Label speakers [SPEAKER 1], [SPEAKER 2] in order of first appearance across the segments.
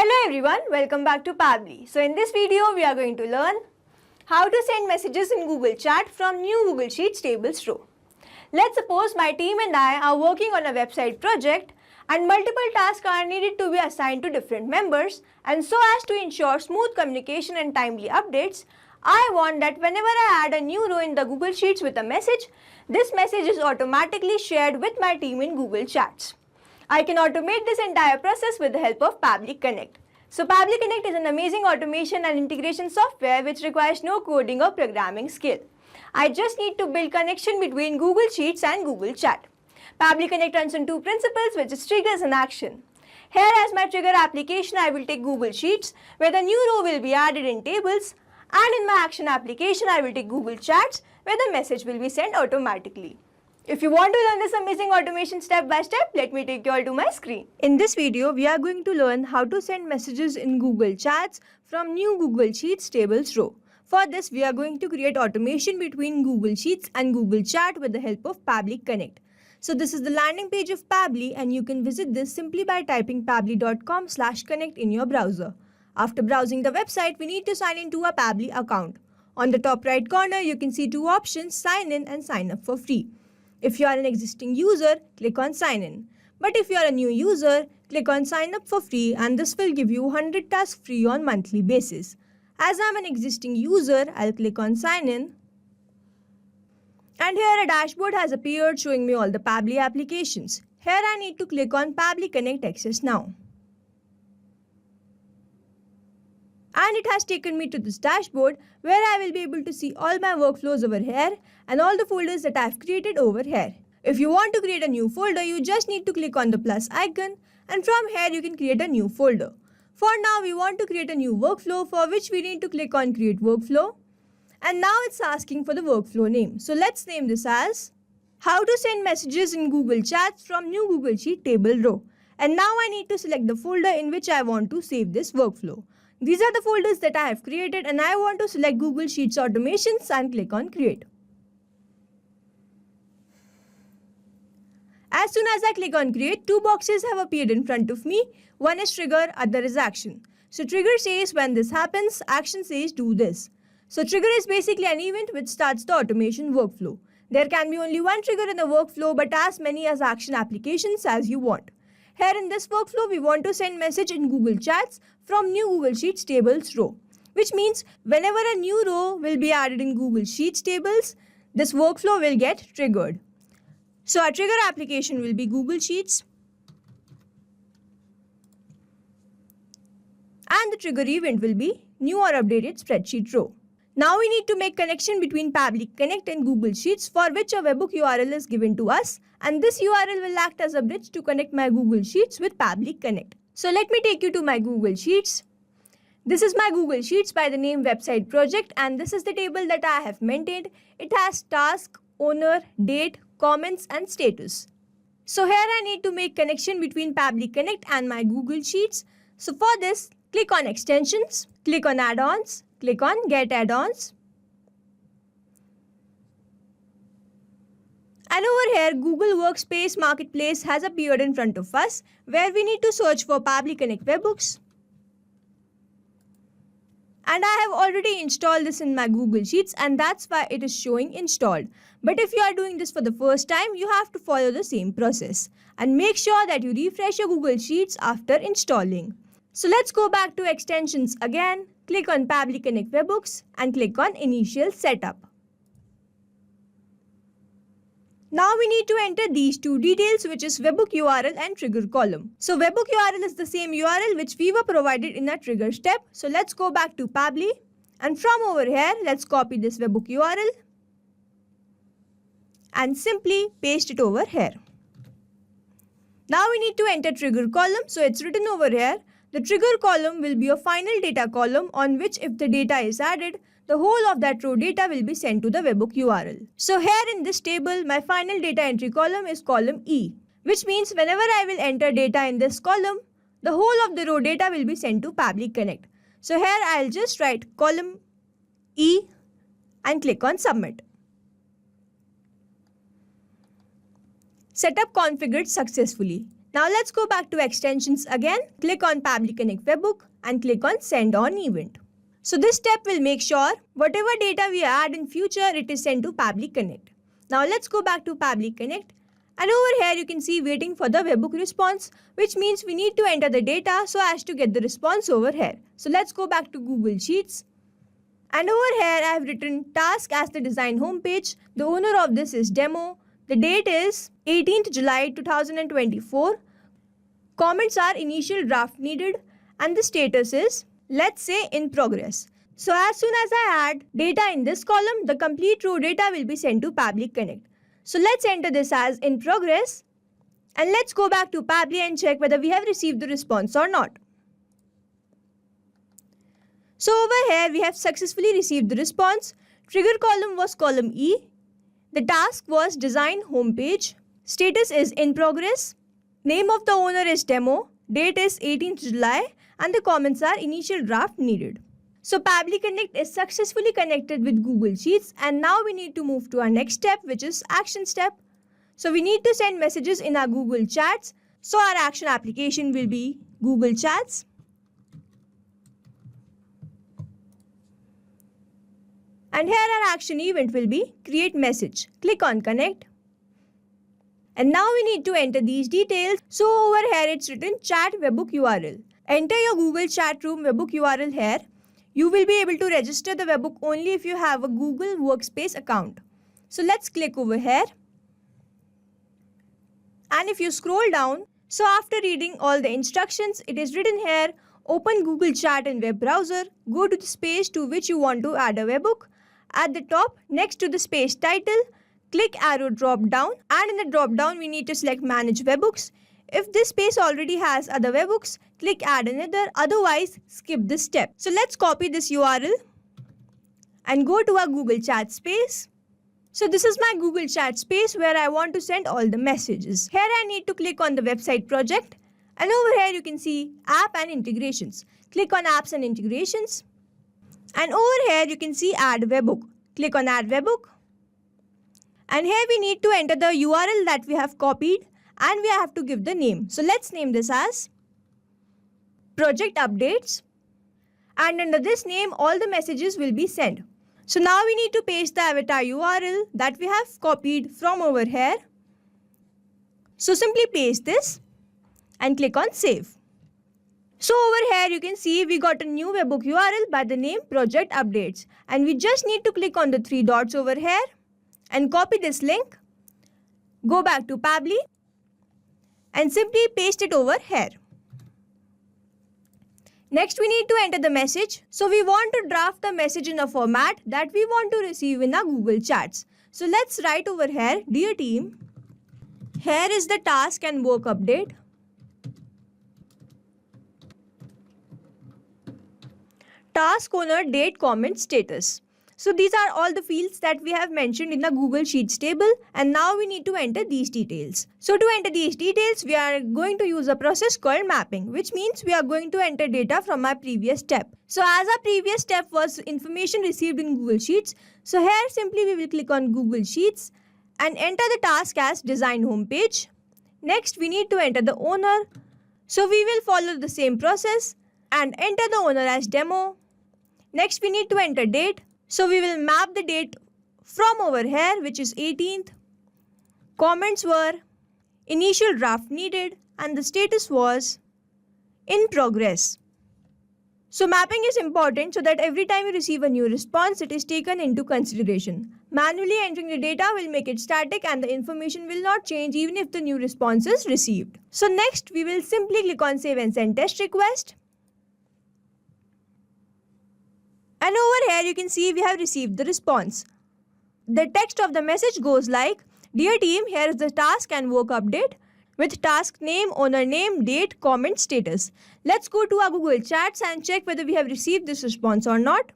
[SPEAKER 1] Hello everyone, welcome back to Pabbly. So in this video, we are going to learn how to send messages in Google Chat from new Google Sheets tables row. Let's suppose my team and I are working on a website project and multiple tasks are needed to be assigned to different members, and so as to ensure smooth communication and timely updates, I want that whenever I add a new row in the Google Sheets with a message, this message is automatically shared with my team in Google Chats. I can automate this entire process with the help of Pabbly Connect. So Pabbly Connect is an amazing automation and integration software which requires no coding or programming skill. I just need to build connection between Google Sheets and Google Chat. Pabbly Connect runs on two principles, which is triggers and action. Here as my trigger application, I will take Google Sheets where the new row will be added in tables, and in my action application, I will take Google Chats where the message will be sent automatically. If you want to learn this amazing automation step by step, let me take you all to my screen. In this video, we are going to learn how to send messages in Google Chats from new Google Sheets tables row. For this, we are going to create automation between Google Sheets and Google Chat with the help of Pabbly Connect. So this is the landing page of Pabbly, and you can visit this simply by typing pabbly.com/connect in your browser. After browsing the website, we need to sign into a Pabbly account. On the top right corner, you can see two options, sign in and sign up for free. If you are an existing user, click on sign in. But if you are a new user, click on sign up for free, and this will give you 100 tasks free on monthly basis. As I am an existing user, I'll click on sign in. And here a dashboard has appeared showing me all the Pabbly applications. Here I need to click on Pabbly Connect Access Now. And it has taken me to this dashboard where I will be able to see all my workflows over here and all the folders that I have created over here. If you want to create a new folder, you just need to click on the plus icon, and from here you can create a new folder. For now, we want to create a new workflow, for which we need to click on create workflow. And now it's asking for the workflow name. So let's name this as how to send messages in Google Chats from new Google Sheet table row. And now I need to select the folder in which I want to save this workflow. These are the folders that I have created, and I want to select Google Sheets Automations and click on Create. As soon as I click on Create, two boxes have appeared in front of me. One is Trigger, other is Action. So Trigger says when this happens, Action says do this. So Trigger is basically an event which starts the automation workflow. There can be only one trigger in the workflow, but as many as action applications as you want. Here in this workflow, we want to send message in Google Chats from new Google Sheets tables row, which means whenever a new row will be added in Google Sheets tables, this workflow will get triggered. So our trigger application will be Google Sheets, and the trigger event will be new or updated spreadsheet row. Now we need to make connection between Pabbly Connect and Google Sheets, for which a webhook URL is given to us, and this URL will act as a bridge to connect my Google Sheets with Pabbly Connect. So let me take you to my Google Sheets. This is my Google Sheets by the name Website Project, and this is the table that I have maintained. It has task, owner, date, comments and status. So here I need to make connection between Pabbly Connect and my Google Sheets. So for this, click on Extensions, click on Add-ons, click on Get Add-ons. And over here, Google Workspace Marketplace has appeared in front of us, where we need to search for Pabbly Connect webhooks. And I have already installed this in my Google Sheets, and that's why it is showing installed. But if you are doing this for the first time, you have to follow the same process. And make sure that you refresh your Google Sheets after installing. So let's go back to extensions again. Click on Pabbly Connect webhooks and click on Initial Setup. Now we need to enter these two details, which is webhook URL and trigger column. So webhook URL is the same URL which we were provided in our trigger step. So let's go back to Pabbly, and from over here, let's copy this webhook URL and simply paste it over here. Now we need to enter trigger column. So it's written over here. The trigger column will be a final data column on which if the data is added, the whole of that row data will be sent to the webhook URL. So here in this table, my final data entry column is column E, which means whenever I will enter data in this column, the whole of the row data will be sent to Pabbly Connect. So here I'll just write column E and click on Submit. Setup configured successfully. Now let's go back to extensions again. Click on Pabbly Connect Webbook and click on Send on Event. So this step will make sure whatever data we add in future, it is sent to Pabbly Connect. Now let's go back to Pabbly Connect, and over here you can see waiting for the webbook response, which means we need to enter the data so as to get the response over here. So let's go back to Google Sheets, and over here I have written task as the design homepage. The owner of this is demo. The date is 18th July 2024. Comments are initial draft needed, and the status is, let's say, in progress. So as soon as I add data in this column, the complete row data will be sent to Pabbly Connect. So let's enter this as in progress, and let's go back to Pabbly and check whether we have received the response or not. So over here we have successfully received the response. Trigger column was column E. The task was design homepage. Status is in progress. Name of the owner is demo. Date is 18th July, and the comments are initial draft needed. So Pabbly Connect is successfully connected with Google Sheets, and now we need to move to our next step, which is action step. So we need to send messages in our Google Chats. So our action application will be Google Chats. And here our action event will be create message. Click on connect. And now we need to enter these details. So over here it's written chat webbook URL. Enter your Google chat room webbook URL here. You will be able to register the webbook only if you have a Google Workspace account. So let's click over here. And if you scroll down, so after reading all the instructions, it is written here, open Google Chat in web browser, go to the space to which you want to add a webbook. At the top, next to the space title, click arrow drop down, and in the drop down we need to select manage webhooks. If this space already has other webhooks, click add another, otherwise skip this step. So let's copy this URL and go to our Google Chat space. So this is my Google Chat space where I want to send all the messages. Here I need to click on the website project, and over here you can see app and integrations. Click on apps and integrations, and over here you can see add webhook. Click on add webhook, and here we need to enter the URL that we have copied, and we have to give the name. So let's name this as project updates, and under this name all the messages will be sent. So now we need to paste the avatar URL that we have copied from over here. So simply paste this and click on save. So over here you can see we got a new webbook URL by the name project updates, and we just need to click on the three dots over here and copy this link. Go back to Pabbly and simply paste it over here. Next we need to enter the message. So we want to draft the message in a format that we want to receive in our Google Chats. So let's write over here, dear team, here is the task and work update. Task owner, date, comment, status. So these are all the fields that we have mentioned in the Google Sheets table, and now we need to enter these details. So to enter these details, we are going to use a process called mapping, which means we are going to enter data from our previous step. So as our previous step was information received in Google Sheets, so here simply we will click on Google Sheets and enter the task as design homepage. Next we need to enter the owner. So we will follow the same process and enter the owner as demo. Next we need to enter date. So we will map the date from over here, which is 18th. Comments were initial draft needed, and the status was in progress. So mapping is important so that every time you receive a new response, it is taken into consideration. Manually entering the data will make it static, and the information will not change even if the new response is received. So next we will simply click on save and send test request. And over here you can see we have received the response. The text of the message goes like, dear team, here is the task and work update with task name, owner name, date, comment, status. Let's go to our Google Chats and check whether we have received this response or not.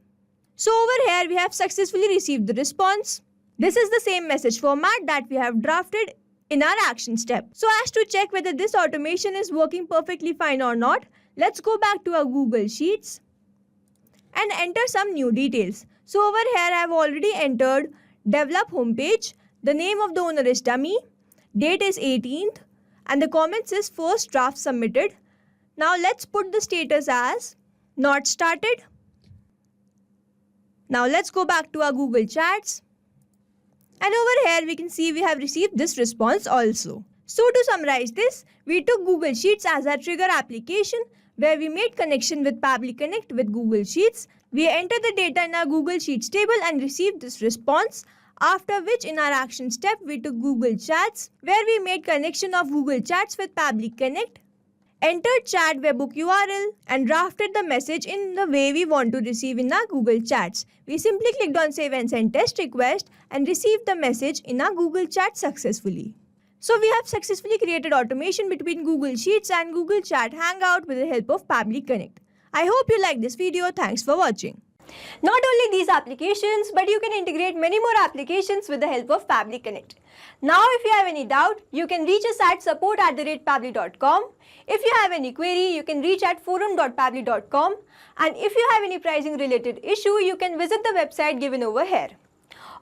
[SPEAKER 1] So over here we have successfully received the response. This is the same message format that we have drafted in our action step. So as to check whether this automation is working perfectly fine or not, let's go back to our Google Sheets and enter some new details. So over here I have already entered develop homepage. The name of the owner is dummy. Date is 18th. and the comment says first draft submitted. Now let's put the status as not started. Now let's go back to our Google Chats. And over here we can see we have received this response also. So to summarize this, we took Google Sheets as our trigger application where we made connection with Pabbly Connect with Google Sheets. We entered the data in our Google Sheets table and received this response. After which in our action step, we took Google Chats where we made connection of Google Chats with Pabbly Connect, entered chat webhook URL and drafted the message in the way we want to receive in our Google Chats. We simply clicked on save and send test request and received the message in our Google Chat successfully. So we have successfully created automation between Google Sheets and Google Chat Hangout with the help of Pabbly Connect. I hope you like this video. Thanks for watching. Not only these applications, but you can integrate many more applications with the help of Pabbly Connect. Now if you have any doubt, you can reach us at support@pabbly.com. If you have any query, you can reach at forum.pabbly.com. And if you have any pricing related issue, you can visit the website given over here.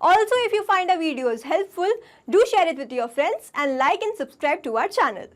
[SPEAKER 1] Also, if you find our videos helpful, do share it with your friends and like and subscribe to our channel.